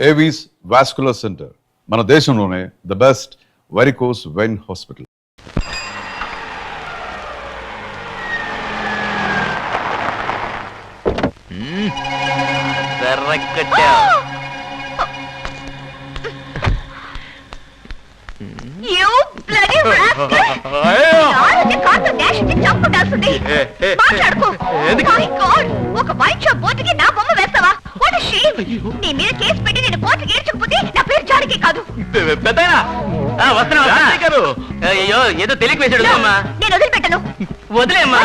Avis vascular centre మన దేశంలోనే the best varicose vein hospital. ఒక వైన్ షాప్ బోర్డుకి నా బొమ్మ వేస్తావా? What a shame! నీ మీద కేసు పెట్టి నేను కోర్టుకి ఏడ్చకపోతే నా పేరు జానకి కాదు. అయ్యో ఏదో తెలియక వేసాడు. నేను వదిలిపెట్టను. వదిలేమ్మా.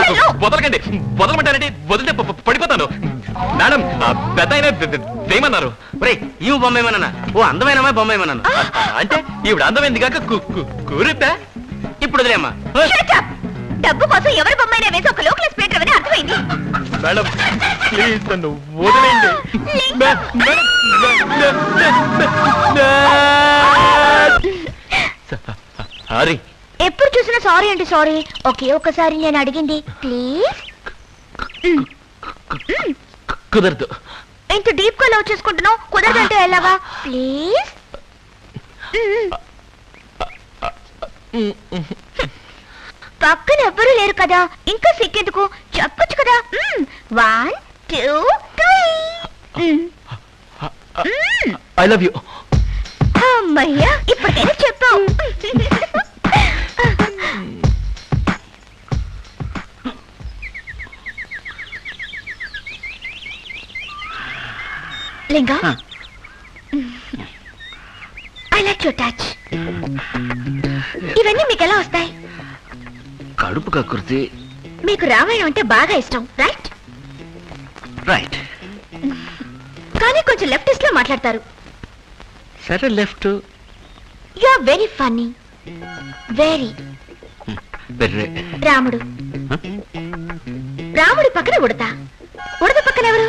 వదలకండి. వదలమంటారండి. వదిలితే పడిపోతాను. మేడం పెద్ద ఆయన వేయమన్నారు. రే ఈ బొమ్మ ఏమన్నా? ఓ అందమైన బొమ్మ ఏమన్నాను అంటే ఈవిడ అందమైంది కాక కూరిద్దా? ఇప్పుడు వదిలేమ్మా. డబ్బు కోసం ఎవరి బొమ్మైనా వేసి ఒక లోకల్ స్పీకర్ అని అర్థమైంది. మేడం ప్లీజ్ నన్ను వదిలేయండి. సారీ. ఎప్పుడు చూసినా సారీ అంటే సారీ. ఒకే ఒక్కసారి నేను అడిగింది ప్లీజ్. కుదరదు. ఇంత డీప్ గా లవ్ చేసుకుంటున్నావు, కుదరదంటే ఎలాగా? ప్లీజ్. పక్కన ఎవ్వరూ లేరు కదా, ఇంకా సిక్కేందుకు? చెప్పొచ్చు కదా. 1 2 3. I love you. అమ్మయ్యా ఇప్పటికైనా చెప్పావు. లింగా, ఐ లైక్ యువర్ టచ్. ఇవన్నీ మీకు ఎలా వస్తాయి? కడుపు కకృతి. మీకు రామాయణం అంటే బాగా ఇష్టం, రైట్? రైట్. కానీ కొంచెం లెఫ్టిస్ట్ లో మాట్లాడతారు. సరే left. You are very funny. Very. రాముడు. రాముడి పక్కన ఉడత. ఉడత పక్కన ఎవరు?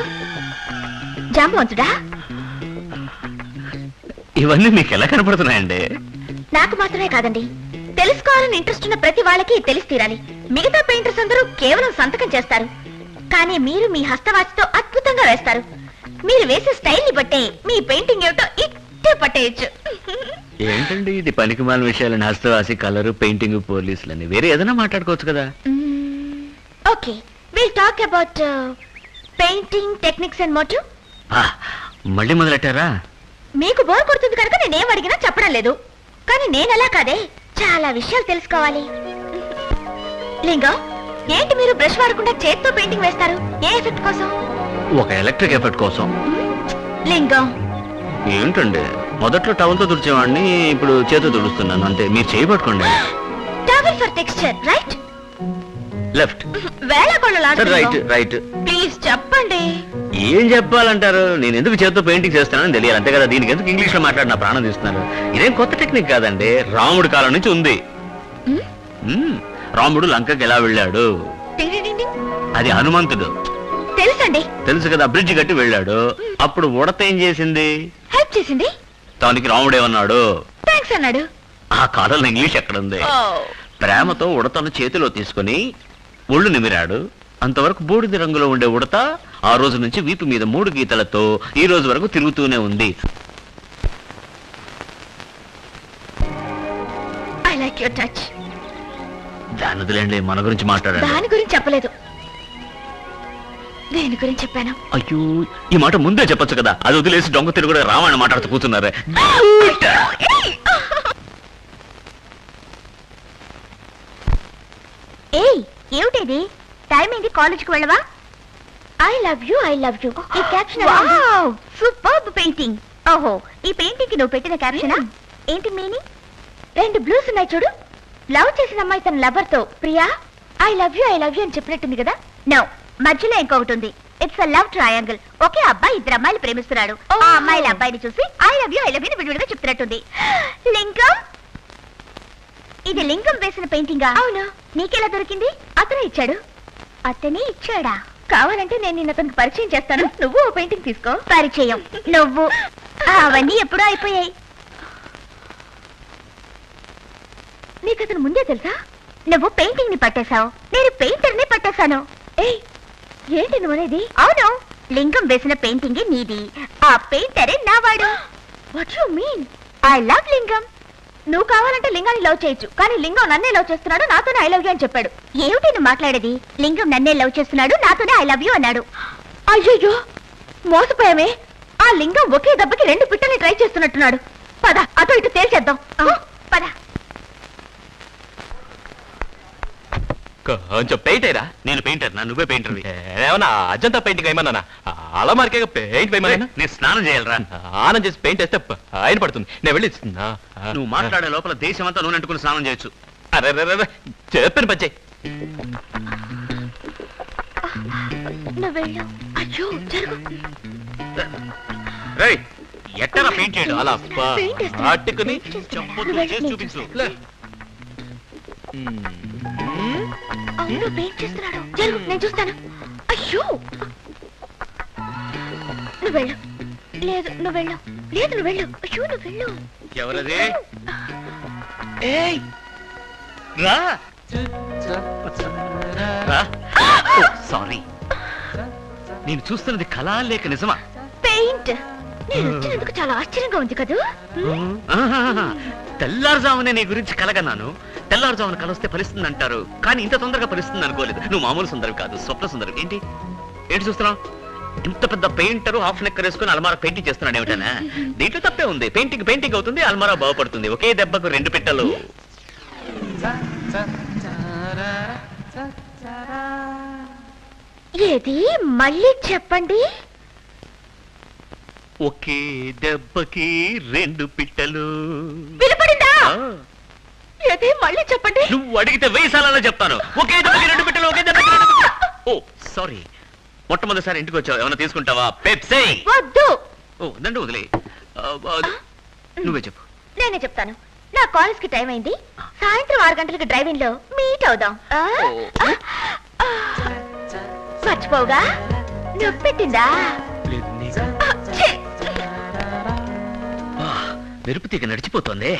జాంబవంతుడా? ఇవన్నీ మీకు ఎలా కనపడుతున్నాయండి? నాకు మాత్రమే కాదండి, తెలుసుకోవాలని ఇంట్రెస్ట్ ఉన్న ప్రతి వాళ్ళకి తెలిసి తీరాలి. మిగతా పెయింటర్స్ అందరూ కేవలం సంతకం చేస్తారు, కానీ మీరు మీ హస్తవాచితో అద్భుతంగా వేస్తారు. మీరు వేసే స్టైల్ ని బట్టే మీ పెయింటింగ్ ఏమిటో ఇట్టే పట్టేయచ్చు. ఏంటండి ఇది పనికిమాల విషయాలని? హస్తవాసి, కలరు, పెయింటింగ్, పోలీసులని వేరే ఏదైనా మాట్లాడుకోవచ్చు కదా. Okay, will talk about painting techniques and motive. మళ్ళీ మొదలెట్టారా? మీకు బోర్ కొడుతుంది కనుక నేనేం అడిగినా చెప్పడం లేదు, కానీ నేను అలా కాదే, చాలా విషయాలు తెలుసుకోవాలి. లింగం, ఏంటి మీరు బ్రష్ వాడకుండా చేత్తో పెయింటింగ్ వేస్తారు? ఏ ఎఫెక్ట్ కోసం? ఒక ఎలక్ట్రిక్ ఎఫెక్ట్ కోసం. లింగం ఏంటండి, మొదట్లో టవల్తో తుడిచేవాడిని, ఇప్పుడు చేతితో తుడుస్తున్నాను అంతే. మీరు చేయబట్టుకోండి. Towel for texture, right? Left. Right right. Please చెప్పండి. ఏం చెప్పాలంటారు? నేను ఎందుకు చేతితో పెయింటింగ్ చేస్తానని తెలియాలి అంతే కదా. దీనికి ఎందుకు ఇంగ్లీష్ లో మాట్లాడిన ప్రాణం తీస్తున్నారు? ఇదేం కొత్త టెక్నిక్ కాదండి, రాముడి కాలం నుంచి ఉంది. రాముడు లంకకి ఎలా వెళ్ళాడు? అది హనుమంతుడు. తెలుసండి. తెలుసు కదా, బ్రిడ్జ్ కట్టి వెళ్ళాడు. అప్పుడు ఉడత ఏం చేసింది? హెల్ప్ చేసింది. దానికి రాముడు ఏమన్నాడు? థాంక్స్ అన్నాడు. ఆ కాలంలో ఇంగ్లీష్ ఎక్కడుంది? ప్రేమతో ఉడతను చేతిలో తీసుకుని ఒళ్ళు నిమిరాడు. అంతవరకు బూడిద రంగులో ఉండే ఉడత ఆ రోజు నుంచి వీపు మీద 3 గీతలతో ఈ రోజు వరకు తిరుగుతూనే ఉంది. I like your touch. దాని వదిలేండి, మన గురించి మాట్లాడాలి. దాని గురించి చెప్పలేదు, దేని గురించి చెప్పాను? అయ్యో, ఈ మాట ముందే చెప్పొచ్చు కదా. అది వదిలేసి దొంగ తిరుగుడు రామాయణ మాట్లాడుతూ కూర్చున్నారే. ఏయ్, ఏమిటిది? టైం ఏంటి? కాలేజ్కి వెళ్ళవా? I love you, I love you. ఈ క్యాప్షన్ సూపర్బ్ పెయింటింగ్. ఓహో, ఈ పెయింటింగ్ కి నువ్వు పెట్టిన క్యాప్షనా? ఏంటి మీనింగ్? 2 బ్లూస్ ఉన్నాయి చూడు. లవ్ చేసిన అమ్మాయి తన లవర్ తో ప్రియా ఐ లవ్ యూ అని చెప్పినట్టుంది కదా. నో, మధ్యలో ఇంకొకటి ఉంది. It's a love triangle. ఒకే అబ్బాయి 2 అమ్మాయిలు ప్రేమిస్తున్నాడు. ఆ అమ్మాయిల అబ్బాయిని చూసి ఐ లవ్ యూ విడివిడిగా చెప్తున్నట్టుంది. లింగం, ఇది లింగం వేసిన పెయింటింగా? అవును. నీకెలా దొరికింది? అతనే ఇచ్చాడు. అతనే ఇచ్చాడా? కావాలంటే నేను నిన్న అతనికి పరిచయం చేస్తాను. నువ్వు ఓ పెయింటింగ్ తీసుకో. పరిచయం నువ్వు? అవన్నీ ఎప్పుడూ అయిపోయాయి. నీకు అతను ముందే తెలుసా? నువ్వు పెయింటింగ్ ని పట్టేశావు, నేను పెయింటర్ ని పట్టేశాను. ఏయ్, ఏంటి నువ్వు అనేది? అవును, లింగం వేసిన పెయింటింగ్ నీది, ఆ పెయింటరే నావాడు. What you mean? I love Lingam. నువ్వు కావాలంటే లింగాన్ని లవ్ చేయొచ్చు, కానీ లింగం నన్నే లవ్ చేస్తున్నాడు, నాతోనే ఐ లవ్ యూ అని చెప్పాడు. ఏమిటి నువ్వు మాట్లాడేది? లింగం నన్నే లవ్ చేస్తున్నాడు, నాతోనే ఐ లవ్ యూ అన్నాడు. అయ్యయ్యో, మోసపోయామే. ఆ లింగం ఒకే దెబ్బకి 2 పిట్టల్ని ట్రై చేస్తున్నట్టున్నాడు. పద, అటు ఇటు తేల్చేద్దాం. పద. కొంచెం పెయింట్ అయ్యరా. నేను పెయింటర్ నా, నువ్వే పెయింటర్. ఏమన్నా అజంతా పెయింటింగ్ ఏమన్నా అలమారికే పెయింట్ వేయమన్నా? నేను స్నానం చేయాలరా. స్నానం చేసి పెయింట్ వేస్తే ఆయన పడుతుంది. నేను వెళ్ళి నువ్వు మాట్లాడే లోపల దేశం అంతా నూనె అంటుకుని స్నానం చేయొచ్చు. అరే చెప్పాను పచ్చే. అయ్యో జరుగు. ఎట్టరా పెయింట్ చేయడు? అలా పట్టుకుని చెంపుతూ చేసి చూపించు. అవును, పెయింట్ చేస్తున్నాడు. జరుగు, నేను చూస్తాను. అయ్యో, నువ్వు వెళ్ళు. లేదు నువ్వు వెళ్ళు. లేదు నువ్వు వెళ్ళు. అయ్యో నువ్వు వెళ్ళు. ఎవరది? ఏయ్ రా. సారీ, నేను చూస్తున్నది కళా లేక నిజమా? పెయింట్. నేను వచ్చినందుకు చాలా ఆశ్చర్యంగా ఉంది కదూ. తెల్లారుజామునే నీ గురించి కలగన్నాను. తెల్లారుజామున కలొస్తే ఫలిస్తుంది అంటారు, కానీ ఇంత తొందరగా ఫలిస్తుంది అనుకోలేదు. నువ్వు మామూలు సుందరం కాదు, స్వప్న సుందరం. ఏంటి ఏంటి చూస్తున్నావు? ఇంత పెద్ద పెయింటర్ హాఫ్ నెక్కర్ వేసుకుని అల్మారా పెయింటింగ్ చేస్తున్నాడు ఏమిటనా? దీంట్లో తప్పే ఉంది. పెయింటింగ్ అవుతుంది, అల్మారా బాగుపడుతుంది. ఒకే దెబ్బకు 2 పిట్టలు. ఏది మళ్ళీ చెప్పండి. ఒకే దెబ్బకి 2 పిట్టలు. వినపడిందా? ఏది మళ్ళీ చెప్పండి. నువ్వు అడిగితే 1000 సార్లు చెప్తాను. ఒకే దెబ్బకి 2 పిట్టలు, ఒకే దెబ్బకి 2 పిట్టలు. ఓ సారీ, మొట్టమొదటిసారి ఇంటికి వచ్చావు. ఏమైనా తీసుకుంటావా? పెప్సీ. వద్దు. ఓ దండు వదిలే. నువ్వే చెప్పు. నేనే చెప్తాను. నా కాలేజ్ కి టైం అయింది. సాయంత్రం 6 గంటలకి డ్రైవింగ్ లో మీట్ అవుదాం. మర్చిపోవుగా? నువ్వు పెట్టిందా? మెరుపు తీగ నడిచిపోతుంది.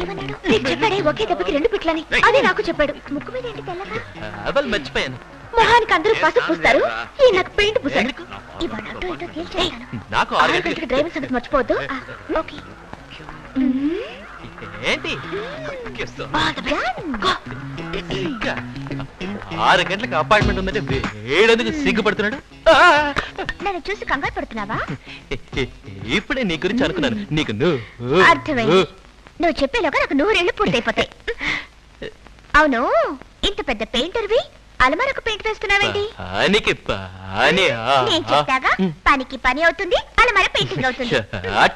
ఏమన్నాడు? నీకు చెప్పాడే ఒకే దెబ్బకి 2 పిట్లని. అదే నాకు చెప్పాడు. ముక్కు మీద ఏంటి తెల్లగా? మర్చిపోయాను. మొహానికి అందరూ పసుపు పూస్తారు, ఈ నాకు పెయింట్ పూసాడు. ఇవాళ అటో ఇటో తేల్చేస్తాను. నాకు 6 గంటలకి డ్రైవింగ్ సంగతి మర్చిపోవద్దు. ఓకే. ఏంటి 6 గంటలకు అపాయింట్మెంట్ ఉందంటే వేడెందుకు సిగ్గుపడుతున్నాడు? నన్ను చూసి కంగారు పడుతున్నావా? ఇప్పుడే నీ గురించి అనుకున్నాను. నీకు అర్థమైంది. నువ్వు చెప్పేలోగా నాకు 100 ఏళ్ళు పూర్తయిపోతాయి. అవును, ఇంత పెద్ద పెయింటర్వి అలమారకు పెయింట్ వేస్తున్నావేంటి? నేను చెప్తాగా, పనికి పని అవుతుంది, అలమార పెయింటింగ్ అవుతుంది.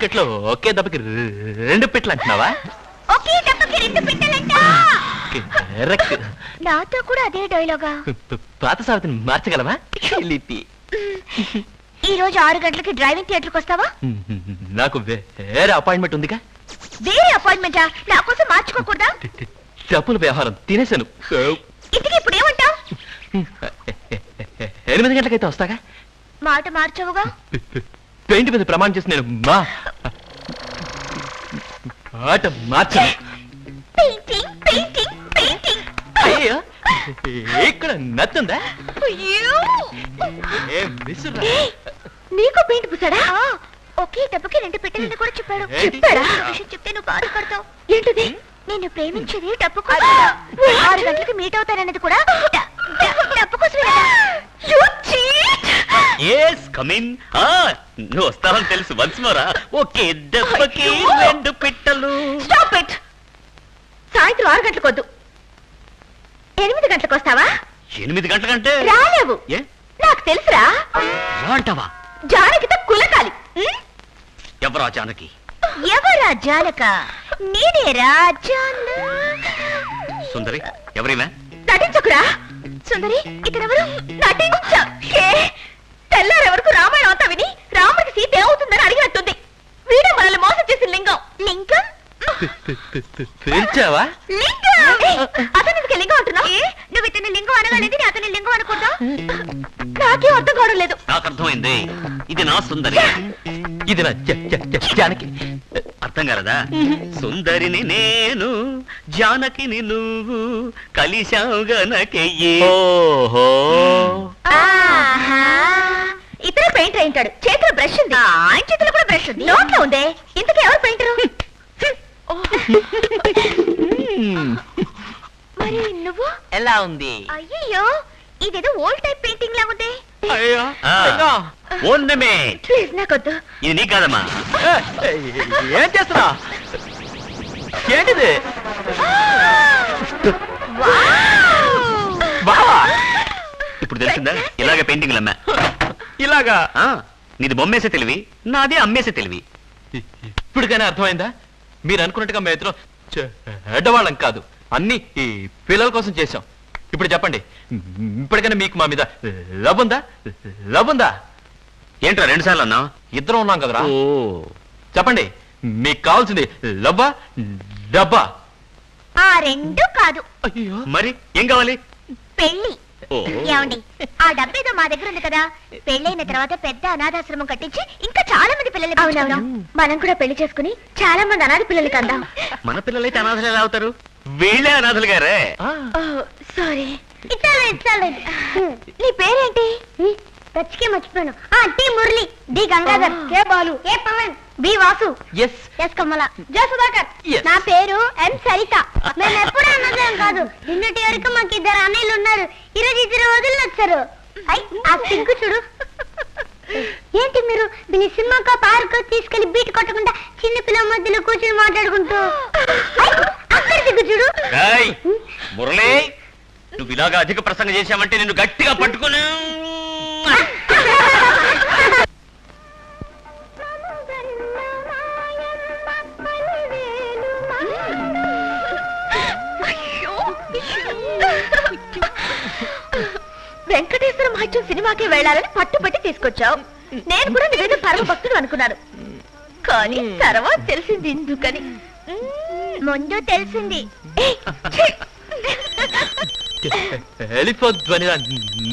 అట్లా ఒకే దెబ్బకి 2 పిట్టలు అంటున్నావా? ఒకే దెబ్బకి 2 పిట్టలంట. నాతో కూడా అదే డైలాగా. పాత సావిత్రిని మార్చగలవా? ఈ రోజు 6 గంటలకి డ్రైవింగ్ థియేటర్కి వస్తావా? నాకు వేరే అపాయింట్మెంట్ ఉందిగా. వేరే అపాయింట్మెంటా? నా కోసం మార్చుకోకూడదా? డబ్బుల వ్యవహారం తినేశాను. ఇంటికి ఇప్పుడు ఏమంటావు? 8 గంటలకైతే వస్తాగా. మాట మార్చవుగా. పెయింట్ మీద ప్రమాణం చేసి నేను మాట మార్చాను. Painting painting painting. అయ్యో, ఇక్కడ నచ్చుందా? నీకు పెయింట్ పూసాడా? ఒకే దెబ్బకి 2 పెట్టెలని కూడా చెప్పాడు. చెప్పాడా? విషయం చెప్తే నువ్వు బాధపడతావు. ఏంటిది? నేను ప్రేమించేది డబ్బు కోసం. 6 గంటలకి మీట్ అవుతానన్నది కూడా డబ్బు కోసమే. నువ్వు వస్తావని తెలుసు. వన్స్ మోరా. ఒకే దెబ్బకి 2 పిట్టలు. Stop it. సాయంత్రం 6 గంటలకు వద్దు, 8 గంటలకు వస్తావా? 8 గంటలకంటే రాలేవు. నాకు తెలుసురా. అంటావా? జానకితో కులకాలి. ఎవరా జానకి? ఎవరా జానక? నేనే రాజాన. సుందరి ఎవరివే? నటించకురా. సుందరి ఇక్కడెవరు? నటించే. తెల్లారెవరకు రామాయణం అంతా విని రాముడికి సీత ఏమవుతుందని అడిగినట్టుంది. వీడే మనల్ని మోసం చేసిన లింగం. లింగం పిలిచావా? లింగం. అతను ఎందుకు లింగం అంటున్నావు? నువ్వు ఇతని లింగం అనగానేది అతని లింగం అనుకుంటా. నాకేం అర్థం కావడం లేదు. నాకు అర్థమైంది. ఇది నా సుందరి, ఇది నా జానకి. అర్థం కాలదా? సుందరిని నేను, జానకిని నువ్వు, కలిశావు గనకెయ్యి. ఓహో, ఆహా, ఇతర పెయింటర్ అయింటాడు. చేతిలో బ్రష్ ఉంది. ఆయన చేతిలో కూడా బ్రష్ ఉంది. నోట్లో ఉందే. ఇంతకీ ఎవరు పెయింటరు? మరి నువ్వు ఎలా ఉంది? అయ్యో ఇదేదో ఓల్డ్ టైప్ పెయింటింగ్ లా ఉంది. ప్లీజ్ నాకొద్దు. ఇది నీకు కాదమ్మా. ఏం చేస్తున్నా? ఏంటిది? బావా ఇప్పుడు తెలిసిందా ఇలాగ పెయింటింగ్లు అమ్మా. ఇలాగా నీది బొమ్మేసే తెలివి, నాది అమ్మేసే తెలివి. ఇప్పటికైనా అర్థమైందా? మీరు అనుకున్నట్టుగా మేము ఇద్దరం చెడ్డవాళ్ళం కాదు, అన్ని ఈ పిల్లల కోసం చేశాం. ఇప్పుడు చెప్పండి, ఇప్పటికైనా మీకు మా మీద లవ్ ఉందా? లవ్ ఉందా? ఏంట్రా 2 సార్లు అన్నా? ఇద్దరం ఉన్నాం కదరా. చెప్పండి, మీకు కావాల్సింది లవ్వా డబ్బా? ఆ రెండు కాదు. అయ్యో మరి ఏం కావాలి? పెళ్లి. ఏమండి, ఆ డబ్బేదో మా దగ్గర ఉంది కదా. పెళ్ళైన తర్వాత పెద్ద అనాథాశ్రమం కట్టించి ఇంకా చాలా మంది పిల్లలు. అవునవును, మనం కూడా పెళ్లి చేసుకుని చాలా మంది అనాథ పిల్లలు కందాం. మన పిల్లలైతే అనాథలు ఎలా అవుతారు? వీళ్ళే అనాథలు గారే. సారీ. నీ పేరేంటి? టచ్కే మర్చిపోయాను. టి మురళి, డి గంగాధర్, కే బాలు, ఏ పవన్, బి వాసు, ఎస్ కమల, జే సుధాకర్. నా పేరు ఎం సరిత. మేము ఎప్పుడు అన్నదేం కాదు. నిన్నటి వరకు మాకు 2 అన్నయ్యలు ఉన్నారు. ఈరోజు 2 వదిలి వచ్చారు. ఆ సిగ్గు చూడు. ఏంటి మీరు దీని సినిమాకో పార్కో తీసుకెళ్లి బీట్ కొట్టకుండా చిన్న పిల్లల మధ్యలో కూర్చొని మాట్లాడుకుంటూ అక్కడ సిగ్గు చూడు. మురళి, నువ్వు ఇలాగా అధిక ప్రసంగం చేశావంటే నిన్ను గట్టిగా పట్టుకుని వెంకటేశ్వర మహత్యం సినిమాకి వెళ్ళాలని పట్టుబట్టి తీసుకొచ్చావు. నేను కూడా నువ్వేదో పరమ భక్తుడు అనుకున్నాను, కానీ తర్వాత తెలిసింది ఎందుకని. ముందు తెలిసింది.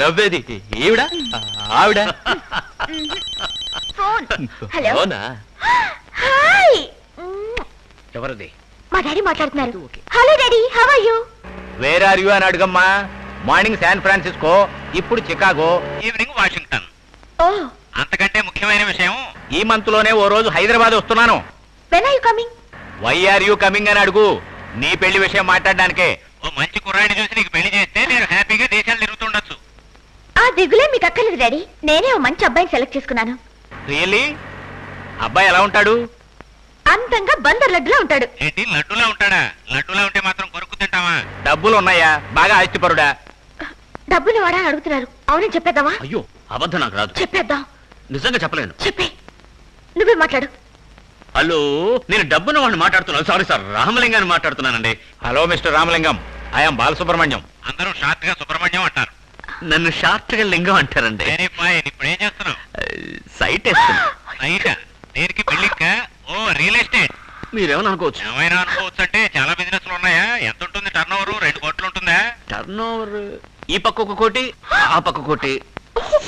నవ్వేది ఈవిడ ఆవిడ. ఫోన్. హలో. హాయ్. ఎవరిది? మా డాడీ మాట్లాడుతున్నారు. Hello daddy, how are you? Where are you అని అడుగమ్మా. మార్నింగ్ శాన్ ఫ్రాన్సిస్కో, ఇప్పుడు చికాగో, ఈవినింగ్ వాషింగ్టన్. ఓ, అంతకంటే ముఖ్యమైన విషయం, ఈ మంత్ లోనే ఓ రోజు హైదరాబాద్ వస్తున్నాను. When are you coming? Why are you coming అని అడుగు. నీ పెళ్లి విషయం మాట్లాడడానికే. ఓ మంచి కుర్రాడిని చూసి నీకు పెళ్లి చేస్తే నేను హ్యాపీగా దేశాలు తిరుగుతుండొచ్చు. ఆ దిగులే మీకు అక్కర్లేదు డాడీ. నేనే ఓ మంచి అబ్బాయిని సెలెక్ట్ చేసుకున్నాను. రియల్లీ? అబ్బాయి ఎలా ఉంటాడు? అందంగా బందర్ లడ్డులా ఉంటాడు. ఏంటి లడ్డులా ఉంటాడా? లడ్డులా ఉంటే మాత్రం కొరుకు తింటావా? డబ్బులు ఉన్నాయా? బాగా ఆస్తిపరుడా? డబ్బులు వాడా అని అడుగుతున్నారు. అవునని చెప్పేద్దామా? అయ్యో అబద్ధం నాకు రాదు. చెప్పేద్దాం. నిజంగా చెప్పలేను. చెప్పే, నువ్వే మాట్లాడు. హలో, నేను డబ్బున వాడిని మాట్లాడుతున్నాను. సారీ సార్, రామలింగాన్ని మాట్లాడుతున్నానండి. Hello mister Ramalingam, I'm Balasubrahmanyam. అందరూ షార్ట్ గా సుబ్రహ్మణ్యం అంటారు. నన్ను షార్ట్ గా లింగం అంటారండి. ఇప్పుడు ఏం చేస్తున్నావు? సైట్ వేస్తున్నా. సైట్ దేనికి? బిల్డింగ్? ఓ రియల్ ఎస్టేట్. మీరేమని అనుకోవచ్చు. ఏమైనా అనుకోవచ్చు అంటే చాలా బిజినెస్లు ఉన్నాయా? ఎంత ఉంటుంది టర్న్ ఓవర్? 2 కోట్లు ఉంటుందా? టర్న్ ఓవర్ ఈ పక్క 1 కోటి, ఆ పక్క 1 కోటి.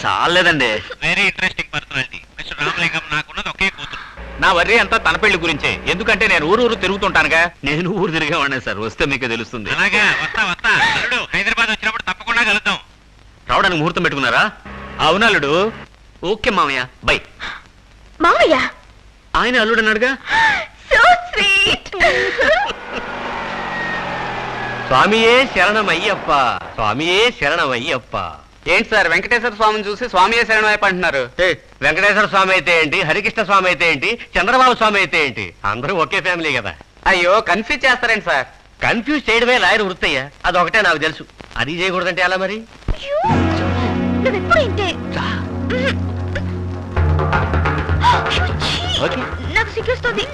చాలేదండి. Very interesting personality mister Ramalingam. నాకున్నది ఒకే కూతురు. నా వర్రీ అంతా తన పెళ్లి గురించే. ఎందుకంటే నేను ఊరు తిరుగుతుంటానుగా. నేను ఊరు తిరిగేవాడిని సార్, వస్తే మీకు తెలుస్తుంది. అలాగా, వస్తా. అల్లుడు హైదరాబాద్ వచ్చినప్పుడు తప్పకుండా కలుద్దాం. రావడానికి ముహూర్తం పెట్టుకున్నారా? అవును అల్లుడు. ఓకే మామయ్య, బై. మామయ్య? ఆయన అల్లుడు అన్నాడుగా. So sweet. స్వామియే శరణమయ్యప్ప, స్వామియే శరణమయ్యప్ప. ఏంటి సార్, వెంకటేశ్వర స్వామిని చూసి స్వామియే శరణమయ్యప్ప అంటున్నారు? వెంకటేశ్వర స్వామి అయితే ఏంటి, హరికృష్ణ స్వామి అయితే ఏంటి, చంద్రబాబు స్వామి అయితే ఏంటి, అందరూ ఒకే ఫ్యామిలీ కదా. అయ్యో కన్ఫ్యూజ్ చేస్తారేంటి సార్? కన్ఫ్యూజ్ చేయడమే లాయర్ వృత్తయ్యా, అదొకటే నాకు తెలుసు. అది చేయకూడదంటే ఎలా మరి? నువ్వెప్పుడు ఇంతే. నాకు సిగ్గేస్తుంది.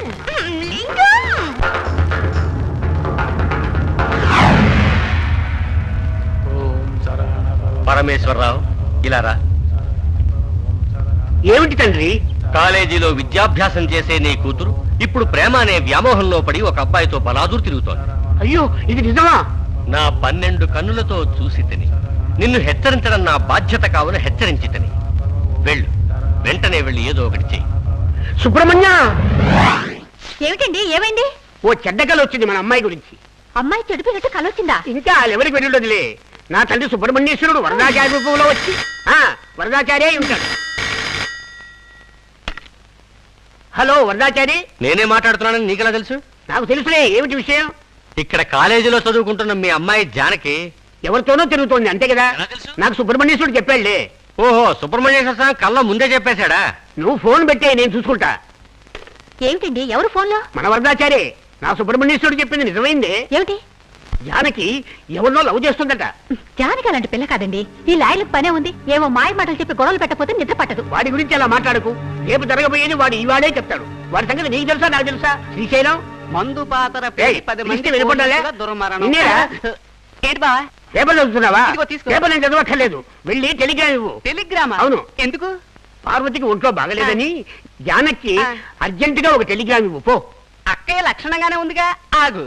పరమేశ్వరరావు, ఇలా రా. ఏమిటి తండ్రి? కాలేజీలో విద్యాభ్యాసం చేసే నీ కూతురు ఇప్పుడు ప్రేమ అనే వ్యామోహంలో పడి ఒక అబ్బాయితో బలాదూరు తిరుగుతోంది. అయ్యో, ఇది నిజమా? నా 12 కన్నులతో చూసి తిని నిన్ను హెచ్చరించడం నా బాధ్యత కావున హెచ్చరించి తిని. వెళ్ళు, వెంటనే వెళ్ళి ఏదో ఒకటి చెయ్యి. సుబ్రహ్మణ్య! ఏమిటండి, ఏమైంది? ఓ చెడ్డ కల వచ్చింది మన అమ్మాయి గురించి. అమ్మాయి చెడిపోయినట్టు కలొచ్చిందా? ఇంకా ఎవరికి వెళ్ళుండదులే. నా తండ్రి సుబ్రహ్మణ్యేశ్వరుడు వరదాచార్య రూపంలో వచ్చి వరదాచార్య ఉంటాడు. హలో వరదాచారి, నేనే మాట్లాడుతున్నానని నీకెలా తెలుసు? నాకు తెలుసులే. ఏమిటి విషయం? ఇక్కడ కాలేజీలో చదువుకుంటున్న మీ అమ్మాయి జానకి ఎవరితోనో తిరుగుతోంది అంతే కదా? ఎలా తెలుసు? నాకు సుబ్రహ్మణ్యేశ్వరుడు చెప్పాడులే. ఓహో, సుబ్రహ్మణ్యేశ్వర స్వామి కళ్ళ ముందే చెప్పేశాడా? నువ్వు ఫోన్ పెట్టే, నేను చూసుకుంటా. ఏమిటండి ఎవరు ఫోన్లో? మన వరదాచారి, నా సుబ్రహ్మణ్యేశ్వరుడు చెప్పింది నిజమైందే. ఏమిటి? జానకి ఎవరినో లవ్ చేస్తుందట. జానకి అలాంటి పిల్ల కాదండి. ఈ లాయర్లకు పనే ఉంది. ఏమో మాయ మాటలు చెప్పి గొడవలు పెట్టకపోతే నిద్ర పట్టదు. వాడి గురించి అలా మాట్లాడకు. రేపు జరగబోయేది వాడు ఈవాడే చెప్తాడు. వాడి సంగతి నీకు తెలుసా నాకు తెలుసా? శ్రీశైలం మందు పాతర ఏయ్, పిలిస్తే వినపడ్డాలే? నిన్నేరా? ఏంటి బా పేపర్ చదువుతున్నావా? ఇదిగో తీసుకో. పేపర్ నేను చదవక్కర్లేదు. వెళ్ళి టెలిగ్రామ్ ఇవ్వు. టెలిగ్రామా? అవును. ఎందుకు? పార్వతికి ఒంట్లో బాగలేదని జానకి ఆ. అర్జెంటుగా ఒక టెలిగ్రామ్ ఇవ్వు పో. అక్కయ్య లక్షణంగానే ఉందిగా. ఆగు,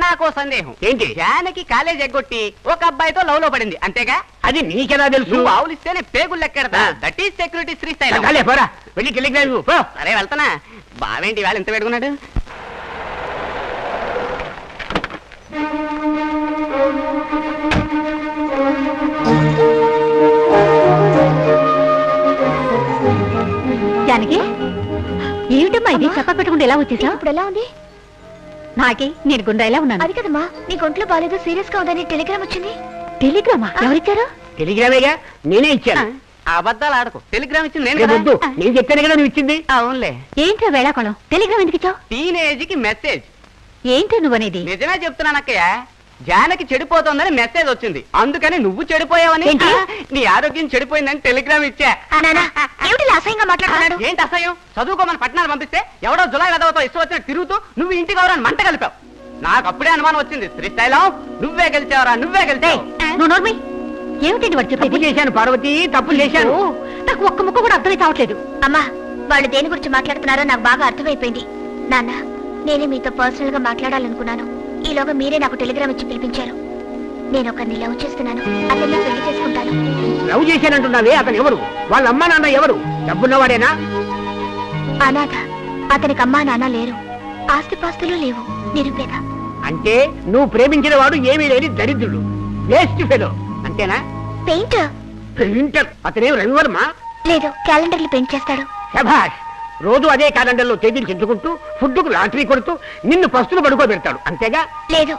నాకో సందేహం. ఏంటి? జానకి కాలేజ్ ఎగ్గొట్టి ఒక అబ్బాయితో లవ్ లో పడింది అంతేగా? అది నీకెలా తెలుసు? నువ్వు ఆవులిస్తేనే పేగులు లెక్కెడతా. ఆ. That is security Srisailam. చాలే, పోరా. వెళ్ళి టెలిగ్రామ్ ఇవ్వు పో. సరే వెళ్తానా. బావేంటి వాళ్ళు ఎంత పెట్టుకున్నాడు? జానకి ఏమిటమ్మా ఇది? చెప్ప పెట్టుకుంటే ఎలా వచ్చేసా? ఇప్పుడు ఎలా ఉంది నాకి? నేను గుండ్రా ఎలా ఉన్నాను? అది కదమ్మా, నీ ఒంట్లో బాగాలేదు, సీరియస్ గా ఉందని టెలిగ్రామ్ వచ్చింది. టెలిగ్రామా? ఎవరిచ్చారు? టెలిగ్రామేగా, నేనే ఇచ్చాను. అబద్ధాలు ఆడకు. టెలిగ్రామ్ ఇచ్చింది నేను రేపు కదా. వద్దు, నేను చెప్పాను కదా నువ్వు ఇచ్చింది. అవునులే. ఏంట్రా వేళాకోళం? టెలిగ్రామ్ ఎందుకు ఇచ్చావు? టీనేజ్ కి మెసేజ్. ఏంట్రా నువ్వనేది? నిజమే చెప్తున్నాను అక్కయ్య. జానకి చెడిపోతోందని మెసేజ్ వచ్చింది. అందుకని నువ్వు చెడిపోయావని, ఏంటి? నీ ఆరోగ్యం చెడిపోయిందని టెలిగ్రామ్ ఇచ్చా. ఏమిటి అసహ్యంగా మాట్లాడుతున్నాడు? ఏంటి అసహ్యం? చదువుకోమని పట్టణాలు పంపిస్తే ఎవడో జులై వెదవతో ఇష్టం వచ్చినట్టు తిరుగుతూ నువ్వు ఇంటికి ఎవరని మంట కలిపావు. నాకు అప్పుడే అనుమానం వచ్చింది. శ్రీశైలం, నువ్వే గెలిచావరా, నువ్వే గెలిచావు. నువ్వు నోర్మి. ఏమిటండి వాడు తప్పు చెప్పేది? చేశాను పార్వతి, తప్పు చేశాను. ఓ, నాకు ఒక్క ముక్క కూడా అర్థమై కావట్లేదు. అమ్మా, వాళ్ళు దేని గురించి మాట్లాడుతున్నారో నాకు బాగా అర్థమైపోయింది. నాన్న, నేనే మీతో పర్సనల్ గా మాట్లాడాలనుకున్నాను. ఈలోగా మీరే నాకు టెలిగ్రామ్ ఇచ్చి పిలిపించారు. నేను ఒకరిని లవ్ చేస్తున్నాను. అతన్ని పెళ్లి చేసుకుంటాను. లవ్ చేశానంటున్నావే, అతను ఎవరు? వాళ్ళ అమ్మా నాన్న ఎవరు? డబ్బున్నవాడేనా? అనాథ. అతనికి అమ్మా నాన్న లేరు, ఆస్తిపాస్తులు లేవు, నిరుపేద. అంటే నువ్వు ప్రేమించిన వాడు ఏమీ లేని దరిద్రుడు, వేస్ట్ ఫెలో అంతేనా? Painter printer. అతనేం రవివర్మ? లేదు, క్యాలెండర్లు పెయింట్ చేస్తాడు. శభాష్. రోజు అదే క్యాలెండర్లో తేదీలు చెంచుకుంటూ ఫుడ్కు లాటరీ కొడుతూ నిన్ను పస్తులు పడుకోబెడతాడు అంతేగా? లేదు,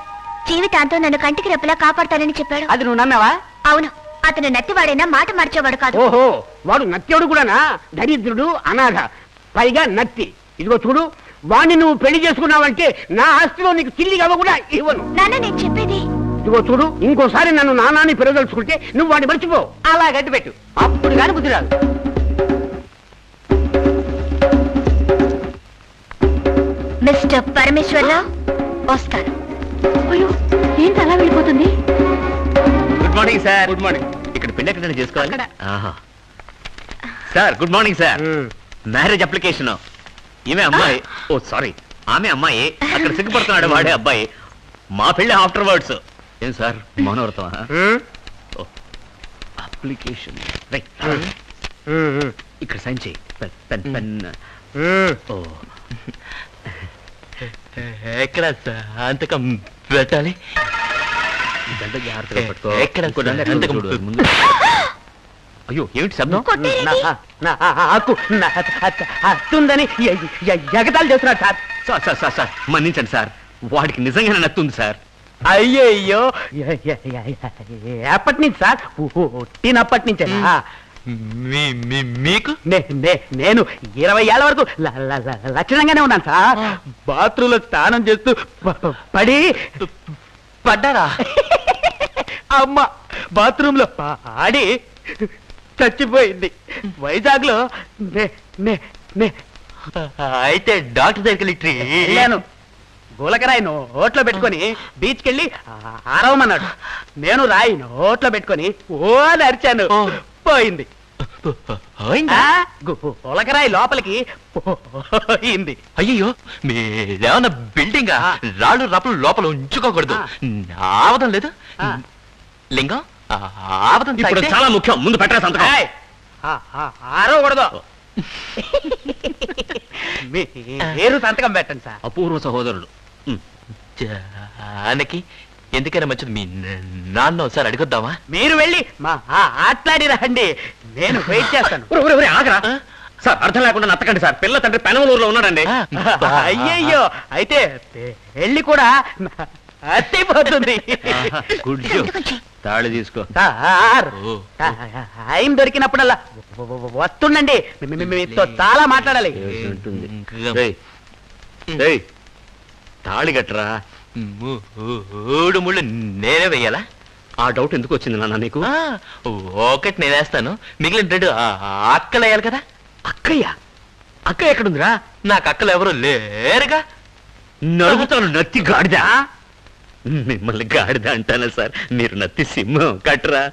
జీవితాంతం నన్ను కంటికి రెప్పలా కాపాడతానని చెప్పాడు. అది నువ్వు నమ్మావా? అవును, అతను నత్తివాడైనా మాట మార్చేవాడు కాదు. ఓహో, వాడు నత్యుడు కూడానా? దరిద్రుడు, అనాథ, పైగా నత్తి. ఇదిగో చూడు, వాణ్ణి నువ్వు పెళ్లి చేసుకున్నావంటే నా ఆస్తిలో నీకు చిల్లిగవ్వ కూడా ఇవ్వను. నాన్న, నేను చెప్పేది. ఇదిగో చూడు, ఇంకోసారి నన్ను నానాన్ని పెరగదలుచుకుంటే నువ్వు వాడిని మర్చిపో. అలా గట్టి పెట్టు, అప్పుడు కానీ బుద్ధి రాదు. మిస్టర్ పరమేశ్వరరావు వస్తారు. అయ్యో, ఏంటి అలా వెళ్ళిపోతుంది? Good morning sir. Good morning. ఇక్కడ పెళ్లి ఎక్కడ చేసుకోవాలి? అక్కడ. ఆహా. Sir good morning sir. Marriage application. ఈమె అమ్మాయి, ఓ సారీ, ఆమె అమ్మాయి. అక్కడ సిగ్గుపడుతున్నాడు వాడే అబ్బాయి. మా పెళ్లి ఆఫ్టర్ వర్డ్స్. ఏం సార్ మౌనవ్రతం? Application right. ఇక్కడ సైన్ చేయి. Pen pen pen. ఓ, ఎక్కడ అంతకం పెట్టాలి? జాగ్రత్తగా పట్టుకో. ఎక్కడ సంతకం ముందు. అయ్యో, ఏమిటి శబ్దం? అత్తుందని ఎగతాలు చేస్తున్నాడు sir. Sir sir sir sir మన్నించండి సార్, వాడికి నిజంగానే నత్తుంది సార్. అయ్యయ్యో, ఎప్పటి నుంచి సార్? పుట్టినప్పటి నుంచే. మీకు నేను 20 ఏళ్ల వరకు లక్షణంగానే ఉన్నాను సార్. బాత్రూంలో స్నానం చేస్తూ పడి పడ్డారా? అమ్మ బాత్రూమ్ లో పాడి చచ్చిపోయింది. వైజాగ్ లో అయితే డాక్టర్ దగ్గరికి వెళ్ళాను. గోలకరాయి నోట్లో పెట్టుకొని బీచ్కి వెళ్ళి ఆరవమన్నాడు. నేను రాయి నోట్లో పెట్టుకొని ఓ అని అరిచాను. పోయింది. గోలకరాయి లోపలికి పోయింది. అయ్యో, మీరేమన్నా బిల్డింగ్ రాళ్ళు రప్పలు లోపల ఉంచుకోకూడదు. ఆవదం లేదు లింగం. ఆవదం ఇప్పుడు చాలా ముఖ్యం. ముందు పెట్టరా సంతకం. ఆరవకూడదు. మీరు సంతకం పెట్టండి సార్. అపూర్వ సహోదరుడు. జానకి ఎందుకైనా మంచిది మీ నాన్న ఒకసారి అడిగొద్దామా? మీరు వెళ్ళి మా ఆట్లాడి రండి, నేను వెయిట్ చేస్తాను. ఆగరా సార్ అర్థం లేకుండా నత్తకండి సార్ పిల్ల తండ్రి పెనమలూరులో ఉన్నాడండి అయ్యయ్యో అయితే పెళ్లి కూడా అత్తిపోతుంది తాళి తీసుకో సార్ టైం దొరికినప్పుడల్లా వస్తుండండి మీతో చాలా మాట్లాడాలి. తాళి కట్టరా మూడు ముళ్ళు నేనే వెయ్యాలా? ఆ డౌట్ ఎందుకు వచ్చింది నాన్న నీకు? ఒకటి నేను వేస్తాను, మిగిలిన రెండు అక్కలు వేయాలి కదా. అక్కయ్య అక్క ఎక్కడుందిరా? నాకు అక్కలు ఎవరు లేరుగా. నడుగుతాను నత్తి గాడిద. మిమ్మల్ని గాడిద అంటానా సార్? మీరు నత్తి సింహం కట్టరా.